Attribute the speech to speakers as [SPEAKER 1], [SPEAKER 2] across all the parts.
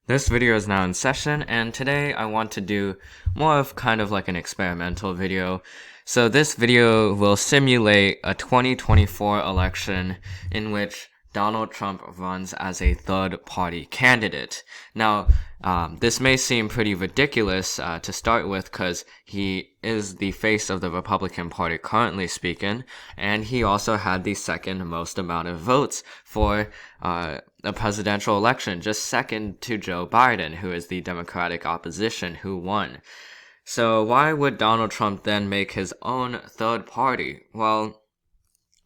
[SPEAKER 1] This video is now in session, and today I want to do more of kind of like an experimental video. So this video will simulate a 2024 election in which Donald Trump runs as a third-party candidate. Now, this may seem pretty ridiculous to start with because he is the face of the Republican Party currently speaking, and he also had the second most amount of votes for a presidential election, just second to Joe Biden, who is the Democratic opposition who won. So why would Donald Trump then make his own third party? Well,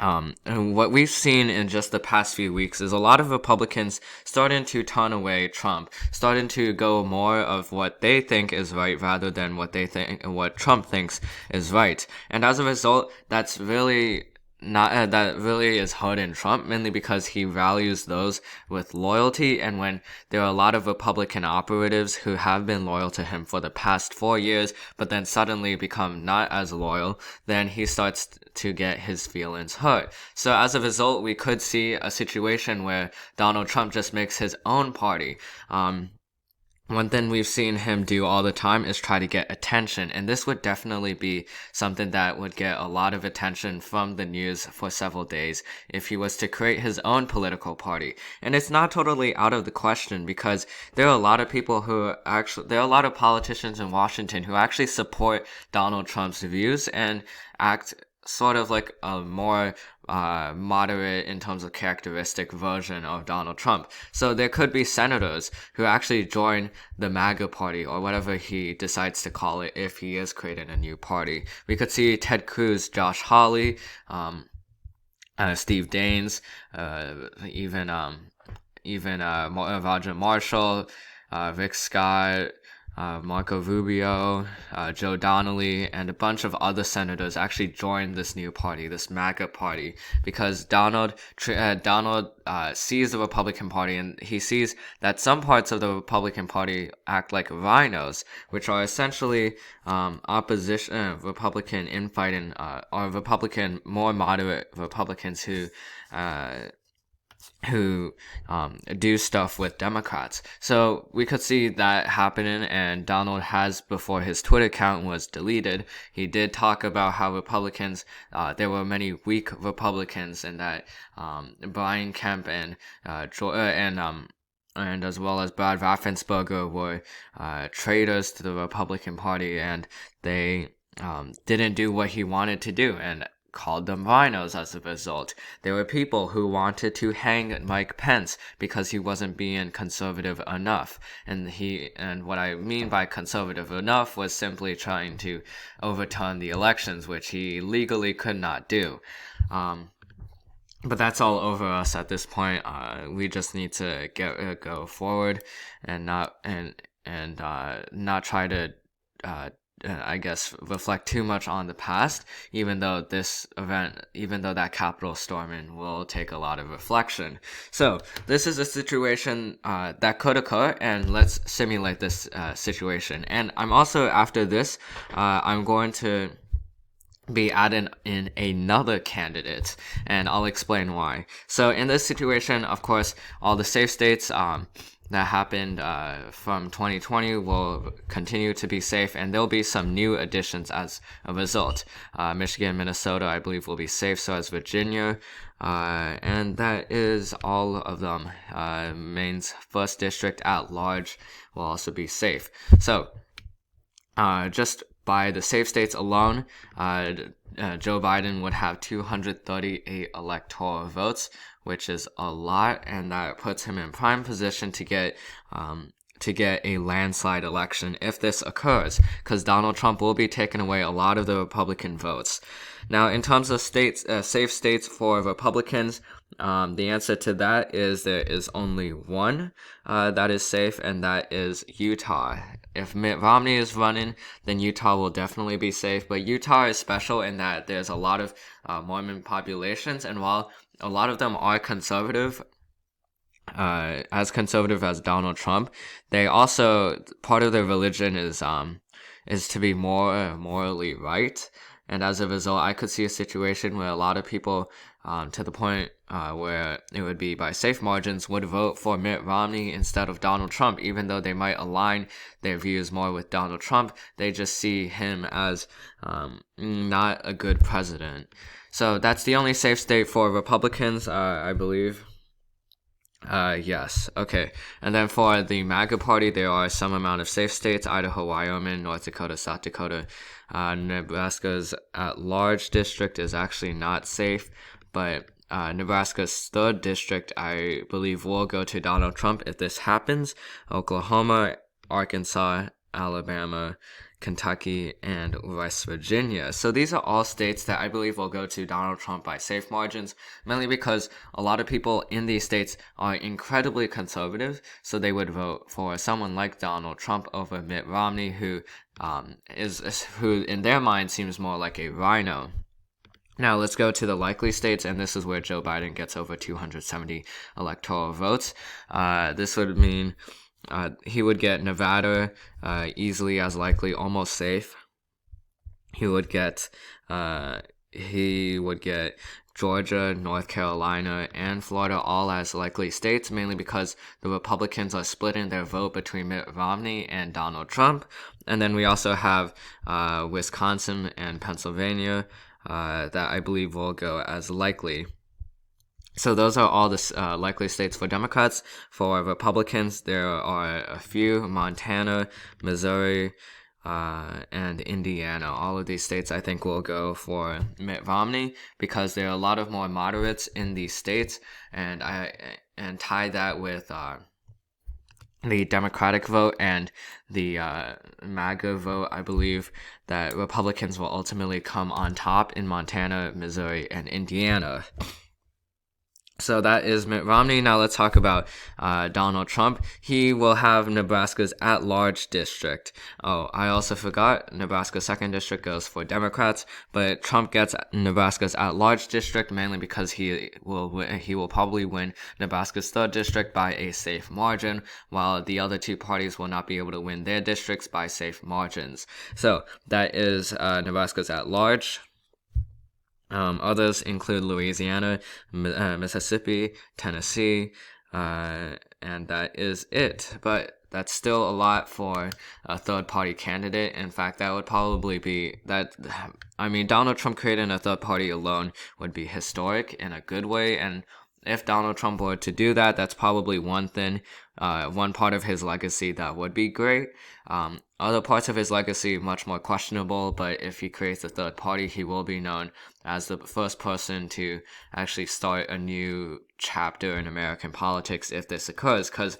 [SPEAKER 1] and what we've seen in just the past few weeks is a lot of Republicans starting to turn away Trump, starting to go more of what they think is right rather than what Trump thinks is right. And as a result, that's really not that really is hurting Trump, mainly because he values those with loyalty, and when there are a lot of Republican operatives who have been loyal to him for the past 4 years but then suddenly become not as loyal, then he starts to get his feelings hurt. So as a result, we could see a situation where Donald Trump just makes his own party. One thing we've seen him do all the time is try to get attention, and this would definitely be something that would get a lot of attention from the news for several days if he was to create his own political party. And it's not totally out of the question, because there are a lot of people there are a lot of politicians in Washington who actually support Donald Trump's views and act sort of like a more moderate in terms of characteristic version of Donald Trump. So there could be senators who actually join the MAGA party or whatever he decides to call it if he is creating a new party. We could see Ted Cruz, Josh Hawley, Steve Daines, even Roger Marshall, Rick Scott, Marco Rubio, Joe Donnelly, and a bunch of other senators actually joined this new party, this MAGA party, because Donald sees the Republican Party, and he sees that some parts of the Republican Party act like rhinos, which are essentially opposition Republican infighting, or Republican, more moderate Republicans who do stuff with Democrats. So we could see that happening, and Donald has, before his Twitter account was deleted, he did talk about how Republicans, there were many weak Republicans, and that Brian Kemp and as well as Brad Raffensperger were traitors to the Republican Party, and they didn't do what he wanted to do, and called them rhinos as a result. There were people who wanted to hang Mike Pence because he wasn't being conservative enough. And what I mean by conservative enough was simply trying to overturn the elections, which he legally could not do. But that's all over us at this point. We just need to go forward and not try to I guess reflect too much on the past, even though that Capitol storming will take a lot of reflection. So this is a situation that could occur, and let's simulate this situation. And I'm also, after this, I'm going to be adding in another candidate, and I'll explain why. So in this situation, of course, all the safe states that happened from 2020 will continue to be safe, and there'll be some new additions as a result. Michigan, Minnesota, I believe, will be safe, so as Virginia, and that is all of them. Maine's 1st District at large will also be safe. So just by the safe states alone, Joe Biden would have 238 electoral votes, which is a lot, and that puts him in prime position to get a landslide election if this occurs, because Donald Trump will be taking away a lot of the Republican votes. Now, in terms of states, safe states for Republicans, the answer to that is there is only one that is safe, and that is Utah. If Mitt Romney is running, then Utah will definitely be safe, but Utah is special in that there's a lot of Mormon populations, and while a lot of them are conservative, as conservative as Donald Trump, they also, part of their religion is to be more morally right. And as a result, I could see a situation where a lot of people to the point where it would be by safe margins, would vote for Mitt Romney instead of Donald Trump. Even though they might align their views more with Donald Trump, they just see him as not a good president. So that's the only safe state for Republicans, I believe. Yes. Okay. And then for the MAGA party, there are some amount of safe states: Idaho, Wyoming, North Dakota, South Dakota. Nebraska's at-large district is actually not safe, but Nebraska's 3rd district, I believe, will go to Donald Trump if this happens. Oklahoma, Arkansas, Alabama, Kentucky, and West Virginia. So these are all states that I believe will go to Donald Trump by safe margins, mainly because a lot of people in these states are incredibly conservative, so they would vote for someone like Donald Trump over Mitt Romney, who in their mind seems more like a rhino. Now let's go to the likely states, and this is where Joe Biden gets over 270 electoral votes. This would mean he would get Nevada easily as likely, almost safe. He would get Georgia, North Carolina, and Florida all as likely states, mainly because the Republicans are splitting their vote between Mitt Romney and Donald Trump. And then we also have Wisconsin and Pennsylvania that I believe will go as likely. So those are all the likely states for Democrats. For Republicans, there are a few: Montana, Missouri, and Indiana. All of these states I think will go for Mitt Romney because there are a lot of more moderates in these states, and tie that with the Democratic vote and the MAGA vote. I believe that Republicans will ultimately come on top in Montana, Missouri, and Indiana. So that is Mitt Romney. Now let's talk about Donald Trump. He will have Nebraska's at-large district. Oh, I also forgot, Nebraska's 2nd district goes for Democrats, but Trump gets Nebraska's at-large district mainly because he will probably win Nebraska's 3rd district by a safe margin, while the other two parties will not be able to win their districts by safe margins. So that is Nebraska's at-large. Others include Louisiana, Mississippi, Tennessee, and that is it. But that's still a lot for a third-party candidate. In fact, that would probably be that. I mean, Donald Trump creating a third party alone would be historic in a good way, and if Donald Trump were to do that, that's probably one part of his legacy that would be great. Other parts of his legacy, much more questionable, but if he creates a third party, he will be known as the first person to actually start a new chapter in American politics if this occurs, because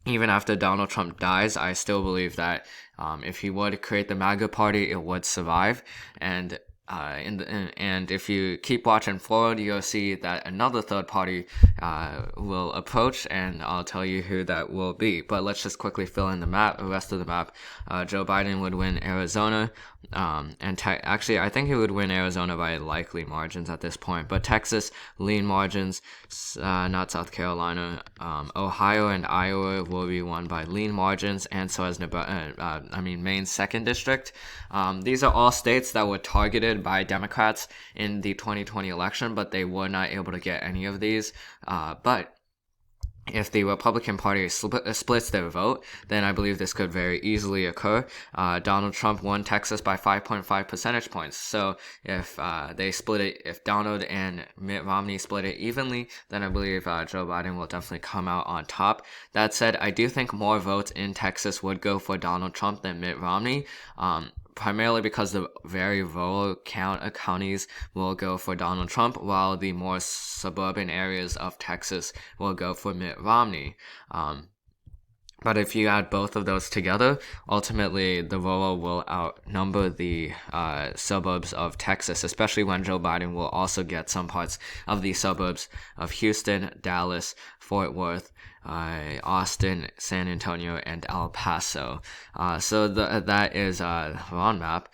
[SPEAKER 1] even after Donald Trump dies, I still believe that if he were to create the MAGA party, it would survive, and if you keep watching forward, you'll see that another third party will approach, and I'll tell you who that will be. But let's just quickly fill in the rest of the map. Joe Biden would win Arizona, actually, I think he would win Arizona by likely margins at this point. But Texas, lean margins, not South Carolina. Ohio and Iowa will be won by lean margins, and so as Maine's 2nd district. These are all states that were targeted by Democrats in the 2020 election, but they were not able to get any of these. But if the Republican Party splits their vote, then I believe this could very easily occur. Donald Trump won Texas by 5.5 percentage points. So if if Donald and Mitt Romney split it evenly, then I believe Joe Biden will definitely come out on top. That said, I do think more votes in Texas would go for Donald Trump than Mitt Romney. Primarily because the very rural counties will go for Donald Trump, while the more suburban areas of Texas will go for Mitt Romney. But if you add both of those together, ultimately the rural will outnumber the suburbs of Texas, especially when Joe Biden will also get some parts of the suburbs of Houston, Dallas, Fort Worth, Austin, San Antonio, and El Paso. So that is on map.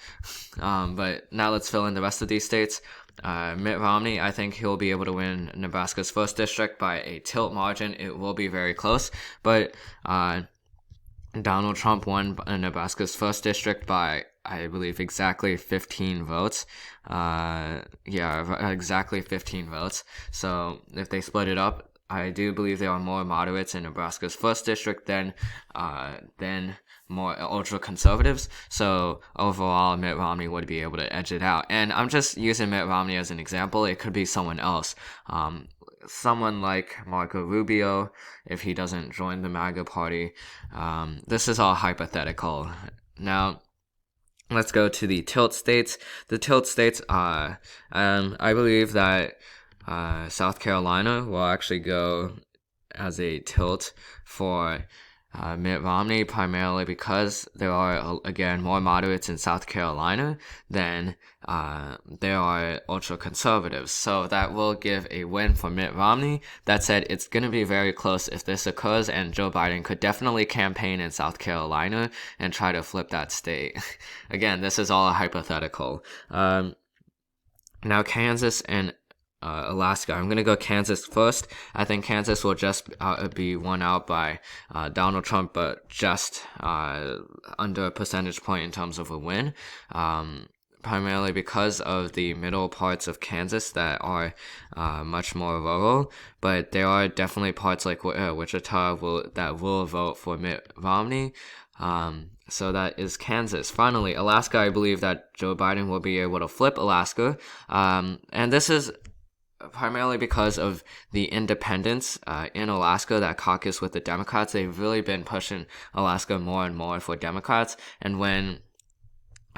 [SPEAKER 1] But now let's fill in the rest of these states. Mitt Romney, I think he'll be able to win Nebraska's 1st district by a tilt margin. It will be very close, but Donald Trump won Nebraska's 1st district by I believe, exactly 15 votes. Yeah, exactly 15 votes. So if they split it up, I do believe there are more moderates in Nebraska's first district than more ultra conservatives. So overall, Mitt Romney would be able to edge it out. And I'm just using Mitt Romney as an example. It could be someone else. Someone like Marco Rubio, if he doesn't join the MAGA party. This is all hypothetical. Now, let's go to the tilt states. The tilt states are, I believe that South Carolina will actually go as a tilt for Mitt Romney, primarily because there are, again, more moderates in South Carolina than there are ultra conservatives. So that will give a win for Mitt Romney. That said, it's going to be very close if this occurs, and Joe Biden could definitely campaign in South Carolina and try to flip that state. Again, this is all a hypothetical. Now, Kansas and Alaska. I'm going to go Kansas first. I think Kansas will just be won out by Donald Trump, but just under a percentage point in terms of a win. Primarily because of the middle parts of Kansas that are much more rural, but there are definitely parts like Wichita that will vote for Mitt Romney. So that is Kansas. Finally, Alaska, I believe that Joe Biden will be able to flip Alaska. And this is primarily because of the independents in Alaska that caucus with the Democrats. They've really been pushing Alaska more and more for Democrats. And when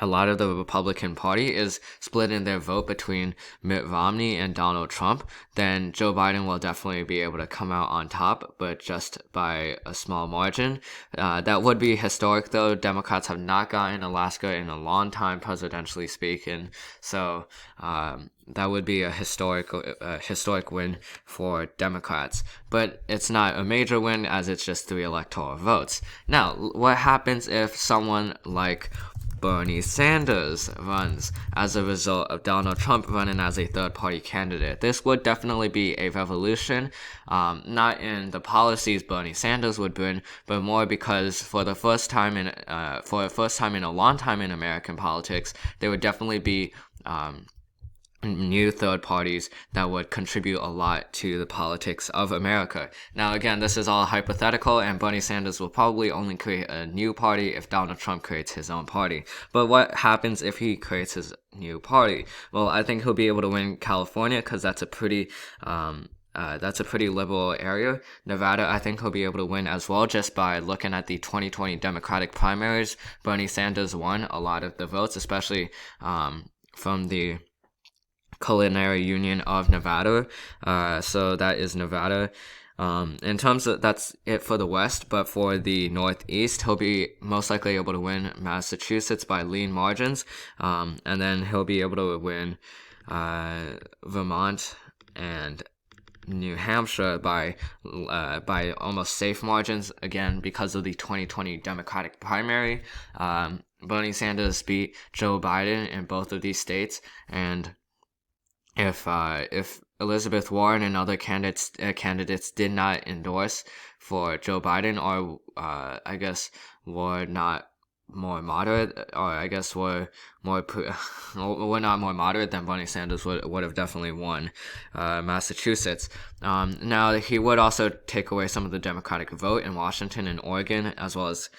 [SPEAKER 1] a lot of the Republican Party is split in their vote between Mitt Romney and Donald Trump, then Joe Biden will definitely be able to come out on top, but just by a small margin. That would be historic, though. Democrats have not gotten Alaska in a long time, presidentially speaking. So that would be a historic win for Democrats. But it's not a major win, as it's just 3 electoral votes. Now, what happens if someone like Bernie Sanders runs as a result of Donald Trump running as a third-party candidate? This would definitely be a revolution, not in the policies Bernie Sanders would bring, but more because for the first time in a long time in American politics, there would definitely be new third parties that would contribute a lot to the politics of America. Now, again, this is all hypothetical, and Bernie Sanders will probably only create a new party if Donald Trump creates his own party. But what happens if he creates his new party? Well, I think he'll be able to win California because that's a pretty liberal area. Nevada, I think he'll be able to win as well just by looking at the 2020 Democratic primaries. Bernie Sanders won a lot of the votes, especially from the Culinary Union of Nevada. So that is Nevada. In terms of, that's it for the West, but for the Northeast, he'll be most likely able to win Massachusetts by lean margins. And then he'll be able to win Vermont and New Hampshire by almost safe margins, again because of the 2020 Democratic primary. Bernie Sanders beat Joe Biden in both of these states, and if Elizabeth Warren and other candidates did not endorse for Joe Biden, or I guess were not more moderate, or I guess were not more moderate, then Bernie Sanders would have definitely won Massachusetts. Now, he would also take away some of the Democratic vote in Washington and Oregon, as well as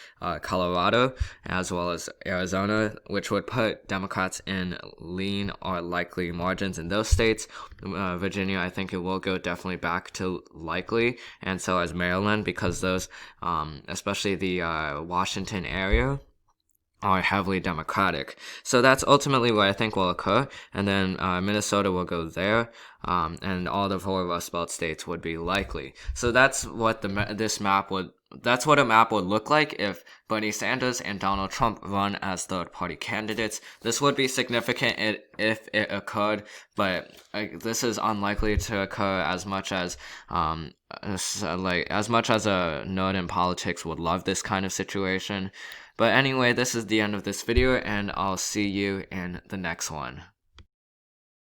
[SPEAKER 1] Colorado, as well as Arizona, which would put Democrats in lean or likely margins in those states. Virginia, I think it will go definitely back to likely, and so as Maryland, because those, especially the Washington area, are heavily Democratic. So that's ultimately what I think will occur. And then Minnesota will go there, and all the 4 Rust Belt states would be likely. So that's what that's what a map would look like if Bernie Sanders and Donald Trump run as third-party candidates. This would be significant if it occurred, but this is unlikely to occur as much as a nerd in politics would love this kind of situation. But anyway, this is the end of this video, and I'll see you in the next one.